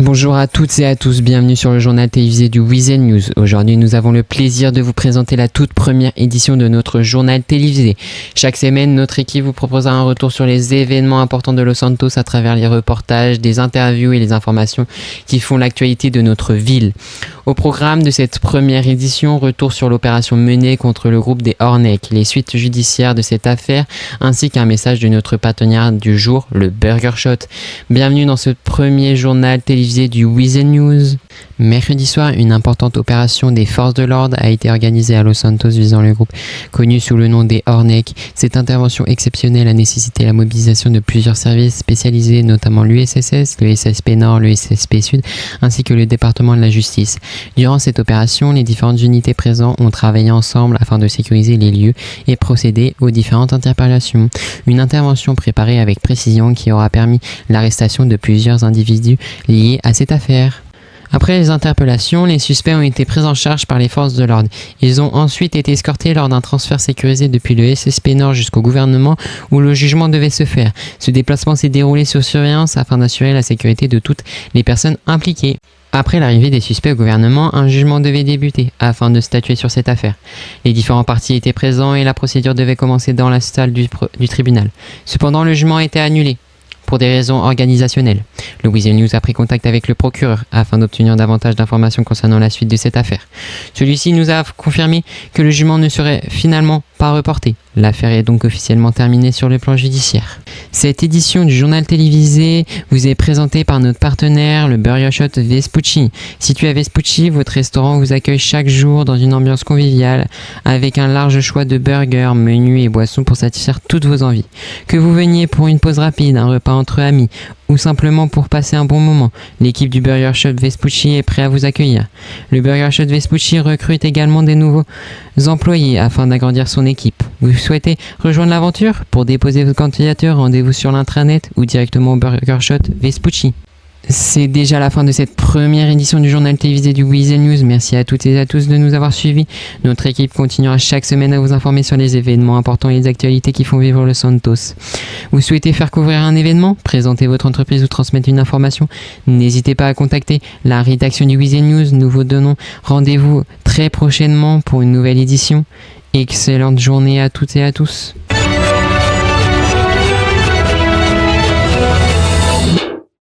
Bonjour à toutes et à tous, bienvenue sur le journal télévisé du Weekend News. Aujourd'hui, nous avons le plaisir de vous présenter la toute première édition de notre journal télévisé. Chaque semaine, notre équipe vous proposera un retour sur les événements importants de Los Santos à travers les reportages, des interviews et les informations qui font l'actualité de notre ville. Au programme de cette première édition, retour sur l'opération menée contre le groupe des Hornets, les suites judiciaires de cette affaire, ainsi qu'un message de notre partenaire du jour, le Burger Shot. Bienvenue dans ce premier journal télévisé du Weekend News. Mercredi soir, une importante opération des forces de l'ordre a été organisée à Los Santos visant le groupe connu sous le nom des Hornets. Cette intervention exceptionnelle a nécessité la mobilisation de plusieurs services spécialisés, notamment l'USSS, le SSP Nord, le SSP Sud, ainsi que le département de la justice. Durant cette opération, les différentes unités présentes ont travaillé ensemble afin de sécuriser les lieux et procéder aux différentes interpellations. Une intervention préparée avec précision qui aura permis l'arrestation de plusieurs individus liés à cette affaire. Après les interpellations, les suspects ont été pris en charge par les forces de l'ordre. Ils ont ensuite été escortés lors d'un transfert sécurisé depuis le SSP Nord jusqu'au gouvernement où le jugement devait se faire. Ce déplacement s'est déroulé sur surveillance afin d'assurer la sécurité de toutes les personnes impliquées. Après l'arrivée des suspects au gouvernement, un jugement devait débuter afin de statuer sur cette affaire. Les différents partis étaient présents et la procédure devait commencer dans la salle du tribunal. Cependant, le jugement a été annulé pour des raisons organisationnelles. Le Weekend News a pris contact avec le procureur afin d'obtenir davantage d'informations concernant la suite de cette affaire. Celui-ci nous a confirmé que le jugement ne serait finalement pas reporté. L'affaire est donc officiellement terminée sur le plan judiciaire. Cette édition du journal télévisé vous est présentée par notre partenaire, le Burger Shot Vespucci. Situé à Vespucci, votre restaurant vous accueille chaque jour dans une ambiance conviviale avec un large choix de burgers, menus et boissons pour satisfaire toutes vos envies. Que vous veniez pour une pause rapide, un repas entre amis ou simplement pour passer un bon moment, l'équipe du Burger Shot Vespucci est prête à vous accueillir. Le Burger Shot Vespucci recrute également des nouveaux employés afin d'agrandir son équipe. Vous souhaitez rejoindre l'aventure? Pour déposer votre candidature, rendez-vous sur l'intranet ou directement au Burger Shot Vespucci. C'est déjà la fin de cette première édition du journal télévisé du Weekend News. Merci à toutes et à tous de nous avoir suivis. Notre équipe continuera chaque semaine à vous informer sur les événements importants et les actualités qui font vivre Los Santos. Vous souhaitez faire couvrir un événement, présenter votre entreprise ou transmettre une information? N'hésitez pas à contacter la rédaction du Weekend News. Nous vous donnons rendez-vous très prochainement pour une nouvelle édition. Excellente journée à toutes et à tous.